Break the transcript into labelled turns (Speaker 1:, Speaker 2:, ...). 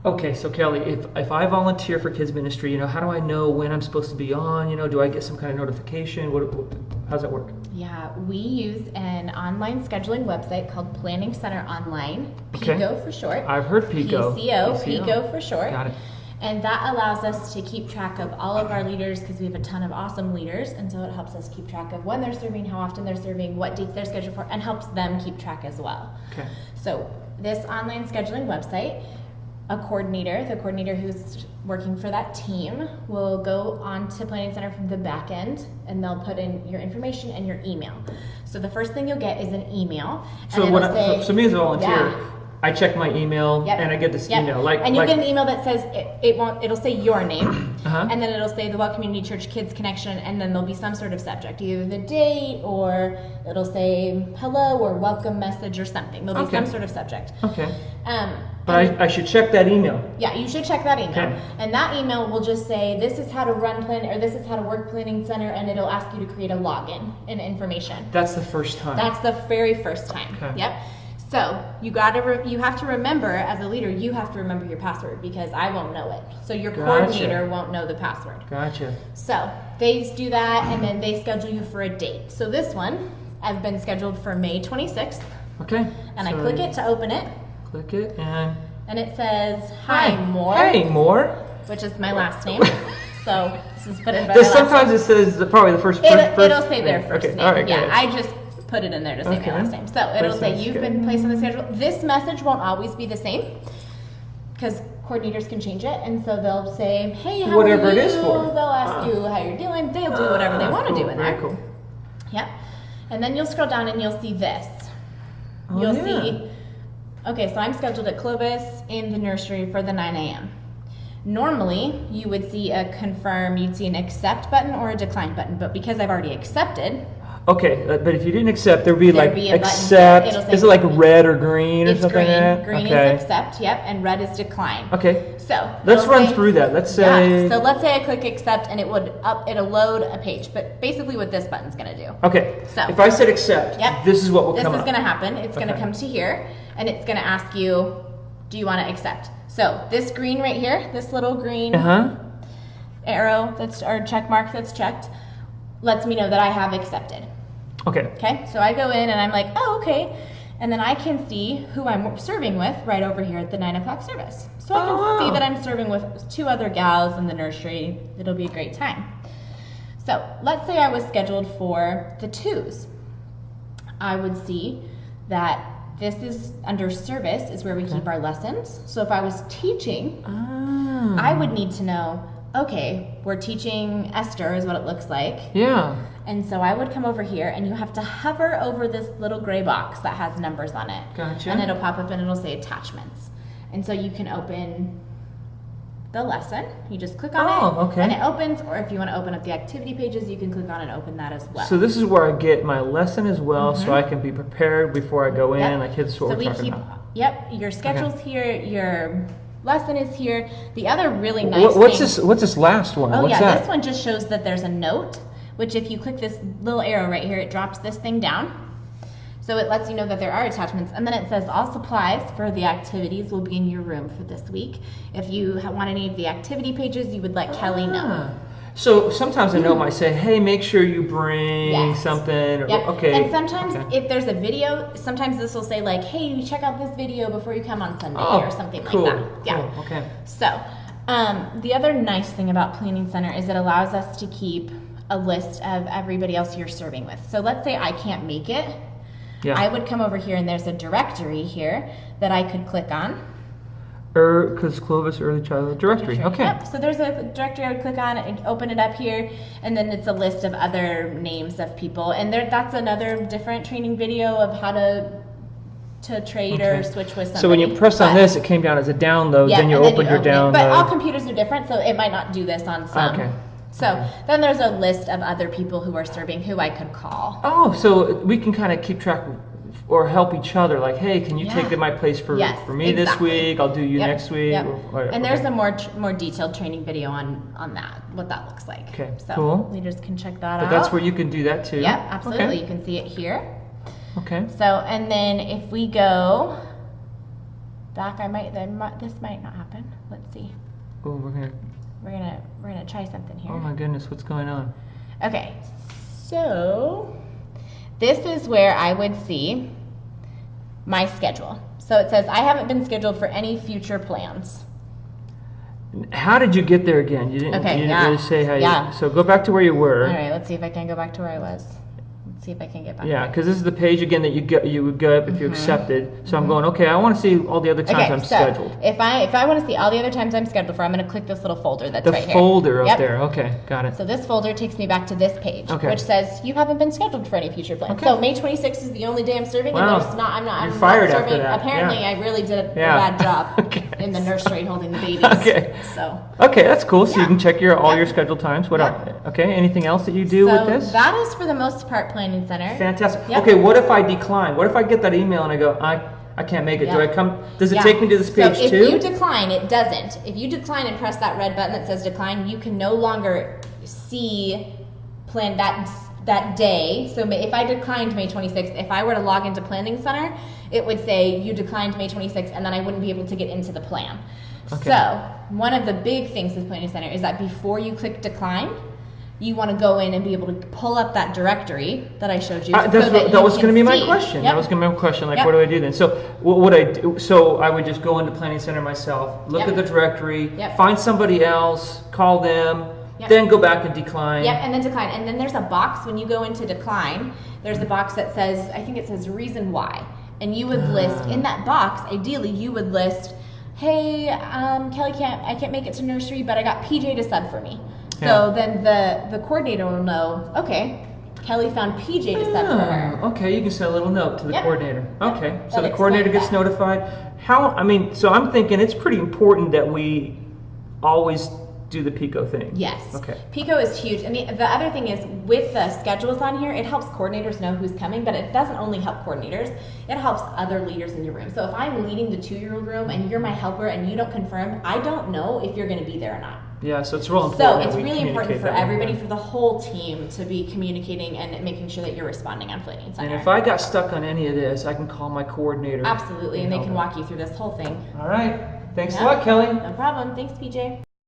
Speaker 1: Okay, so Kelly, if I volunteer for kids ministry, how do I know when I'm supposed to be on? Do I get some kind of notification? How's that work?
Speaker 2: Yeah, we use an online scheduling website called Planning Center Online,
Speaker 1: Okay.
Speaker 2: PCO for short.
Speaker 1: I've heard PCO.
Speaker 2: PCO for short.
Speaker 1: Got it.
Speaker 2: And that allows us to keep track of all of our leaders because we have a ton of awesome leaders. And so it helps us keep track of when they're serving, how often they're serving, what dates they're scheduled for, and helps them keep track as well.
Speaker 1: Okay.
Speaker 2: So this online scheduling website, the coordinator who's working for that team will go on to Planning Center from the back end and they'll put in your information and your email. So the first thing you'll get is an email.
Speaker 1: So so me as a volunteer, I check my email and I get this email.
Speaker 2: And you'll get an email that says it'll say your name and then it'll say the Well Community Church Kids Connection, and then there'll be some sort of subject, either the date or it'll say hello or welcome message or something. There'll be some sort of subject.
Speaker 1: Okay. But I should check that email.
Speaker 2: Yeah, you should check that email.
Speaker 1: Okay.
Speaker 2: And that email will just say, this is how to run or this is how to work Planning Center, and it'll ask you to create a login and information.
Speaker 1: That's the first time.
Speaker 2: That's the very first time.
Speaker 1: Okay.
Speaker 2: Yep. So you have to remember, as a leader, you have to remember your password because I won't know it. So your coordinator won't know the password.
Speaker 1: Gotcha.
Speaker 2: So they do that, and then they schedule you for a date. So this one, I've been scheduled for May 26th.
Speaker 1: Okay.
Speaker 2: And I click it to open it.
Speaker 1: Click it
Speaker 2: and it says, hi, Moore.
Speaker 1: Hey, Moore.
Speaker 2: Which is my last name. So this is put in by my last
Speaker 1: sometimes
Speaker 2: name.
Speaker 1: It says probably the first
Speaker 2: It'll say their first name.
Speaker 1: All right,
Speaker 2: yeah,
Speaker 1: good.
Speaker 2: I just put it in there to say my last name. So it'll say you've been placed on the schedule. This message won't always be the same because coordinators can change it. And so they'll say, hey, how
Speaker 1: whatever
Speaker 2: are you?
Speaker 1: It is for.
Speaker 2: They'll ask you how you're doing. They'll do whatever they want to do in there.
Speaker 1: Very cool.
Speaker 2: Yep. And then you'll scroll down and you'll see this. You'll see... Okay, so I'm scheduled at Clovis in the nursery for the 9 a.m. Normally, you would see a confirm, you'd see an accept button or a decline button, but because I've already accepted...
Speaker 1: Okay, but if you didn't accept, there'd be like
Speaker 2: a
Speaker 1: accept.
Speaker 2: Say,
Speaker 1: is it like red or green or something
Speaker 2: green.
Speaker 1: like that?
Speaker 2: Green is accept, yep, and red is decline.
Speaker 1: Okay.
Speaker 2: So
Speaker 1: let's run through that. Let's say...
Speaker 2: Yeah, so let's say I click accept and it'll load a page, but basically what this button's going to do.
Speaker 1: Okay,
Speaker 2: so
Speaker 1: if I said accept, this is what will come up.
Speaker 2: This is going to happen. It's going to come to here, and it's going to ask you, do you want to accept? So this green right here, this little green arrow or check mark that's checked, lets me know that I have accepted. Okay, so I go in and I'm like, oh, okay. And then I can see who I'm serving with right over here at the 9 o'clock service. So I can see that I'm serving with 2 other gals in the nursery. It'll be a great time. So let's say I was scheduled for the 2s. I would see that this is under service is where we keep our lessons. So if I was teaching, I would need to know, okay, we're teaching Esther is what it looks like.
Speaker 1: Yeah.
Speaker 2: And so I would come over here and you have to hover over this little gray box that has numbers on it.
Speaker 1: Gotcha.
Speaker 2: And it'll pop up and it'll say attachments. And so you can open the lesson. You just click on it and it opens, or if you want to open up the activity pages, you can click on and open that as well.
Speaker 1: So this is where I get my lesson as well, so I can be prepared before I go in. Like this is what we're talking about.
Speaker 2: Yep, your schedule's here, your lesson is here. The other really nice thing...
Speaker 1: What's this last one?
Speaker 2: Oh,
Speaker 1: what's that?
Speaker 2: This one just shows that there's a note, which if you click this little arrow right here, it drops this thing down. So it lets you know that there are attachments. And then it says all supplies for the activities will be in your room for this week. If you want any of the activity pages, you would let Kelly know.
Speaker 1: So sometimes a note might say, hey, make sure you bring something.
Speaker 2: Yep.
Speaker 1: Okay.
Speaker 2: And sometimes if there's a video, sometimes this will say like, hey, check out this video before you come on Sunday or something like that. Yeah.
Speaker 1: Cool. Okay.
Speaker 2: So the other nice thing about Planning Center is it allows us to keep a list of everybody else you're serving with. So let's say I can't make it. I would come over here and there's a directory here that I could click on.
Speaker 1: Because Clovis Early Childhood Directory. Okay.
Speaker 2: Yep. So there's a directory I would click on and open it up here, and then it's a list of other names of people. And that's another different training video of how to trade or switch with somebody.
Speaker 1: So when you press on this, it came down as a download. Then you open your download.
Speaker 2: But all computers are different, so it might not do this on some.
Speaker 1: Okay.
Speaker 2: So then there's a list of other people who are serving who I could call.
Speaker 1: Oh, so we can kind of keep track or help each other. Like, hey, can you take my place for me this week? I'll do you next week.
Speaker 2: And there's a more detailed training video on that, what that looks like.
Speaker 1: Okay,
Speaker 2: so
Speaker 1: cool.
Speaker 2: Leaders can check that out.
Speaker 1: But that's where you can do that too.
Speaker 2: Yep, absolutely. You can see it here.
Speaker 1: Okay.
Speaker 2: So, and then if we go Doc, this might not happen. Let's see.
Speaker 1: Oh, we're
Speaker 2: gonna try something here.
Speaker 1: Oh my goodness, what's going on?
Speaker 2: Okay, so this is where I would see my schedule. So it says I haven't been scheduled for any future plans.
Speaker 1: How did you get there again? You didn't really say how you. So go back to where you were.
Speaker 2: All right, let's see if I can go back to where I was. Let's see if I can get back.
Speaker 1: Yeah, because this is the page again that you would go up if you accepted. So I'm going, okay, I want to see all the other times I'm scheduled.
Speaker 2: If I want to see all the other times I'm scheduled for, I'm going to click this little folder that's right here.
Speaker 1: The folder up there. Okay, got it.
Speaker 2: So this folder takes me back to this page,
Speaker 1: Okay.
Speaker 2: which says you haven't been scheduled for any future plans.
Speaker 1: Okay.
Speaker 2: So May 26th is the only day I'm serving,
Speaker 1: Wow.
Speaker 2: and I'm not
Speaker 1: fired
Speaker 2: serving.
Speaker 1: after that.
Speaker 2: Apparently,
Speaker 1: Yeah.
Speaker 2: I really did a
Speaker 1: Yeah.
Speaker 2: bad job
Speaker 1: Okay.
Speaker 2: in the nursery holding the babies.
Speaker 1: Okay.
Speaker 2: So.
Speaker 1: Okay, that's cool. So you
Speaker 2: Yeah.
Speaker 1: can check all
Speaker 2: Yep.
Speaker 1: your scheduled times. What
Speaker 2: Yep.
Speaker 1: else? Okay, anything else that you do with this?
Speaker 2: That is for the most part Planning Center.
Speaker 1: Fantastic.
Speaker 2: Yep.
Speaker 1: Okay, what if I decline? What if I get that email and I go, I can't make it? Do I come? Does it take me to this page
Speaker 2: so if
Speaker 1: too?
Speaker 2: you decline, it doesn't. If you decline and press that red button that says decline, you can no longer see plan that day. So if I declined May 26th, if I were to log into Planning Center, it would say you declined May 26th, and then I wouldn't be able to get into the plan.
Speaker 1: Okay.
Speaker 2: So one of the big things with Planning Center is that before you click decline, you want to go in and be able to pull up that directory that I showed you.
Speaker 1: That was going to be my question.
Speaker 2: Yep.
Speaker 1: That was going to be my question. Like,
Speaker 2: Yep.
Speaker 1: what do I do then? So, what would I do? So, I would just go into Planning Center myself, look
Speaker 2: Yep.
Speaker 1: at the directory,
Speaker 2: Yep.
Speaker 1: find somebody else, call them,
Speaker 2: Yep.
Speaker 1: then go back and decline.
Speaker 2: Yep, and then decline. And then there's a box when you go into decline. There's a box that says, I think it says reason why. And you would list, in that box, ideally, you would list, hey, Kelly I can't make it to nursery, but I got PJ to sub for me. So then the coordinator will know, okay, Kelly found PJ to sub for her.
Speaker 1: Okay, you can send a little note to the coordinator. Okay,
Speaker 2: Yep.
Speaker 1: so
Speaker 2: That
Speaker 1: the coordinator
Speaker 2: explains
Speaker 1: gets notified. So I'm thinking it's pretty important that we always do the PCO thing.
Speaker 2: Yes.
Speaker 1: Okay.
Speaker 2: PCO is huge. And the other thing is, with the schedules on here, it helps coordinators know who's coming, but it doesn't only help coordinators, it helps other leaders in your room. So if I'm leading the 2-year-old room and you're my helper and you don't confirm, I don't know if you're going to be there or not.
Speaker 1: Yeah, so it's real important.
Speaker 2: So
Speaker 1: that
Speaker 2: it's
Speaker 1: we
Speaker 2: really important
Speaker 1: communicate
Speaker 2: for
Speaker 1: that way.
Speaker 2: everybody, for the whole team, to be communicating and making sure that you're responding on Planning Center.
Speaker 1: And if I got stuck on any of this, I can call my coordinator.
Speaker 2: Absolutely, and they can walk you through this whole thing.
Speaker 1: All right. Thanks a lot, Kelly.
Speaker 2: No problem. Thanks, PJ.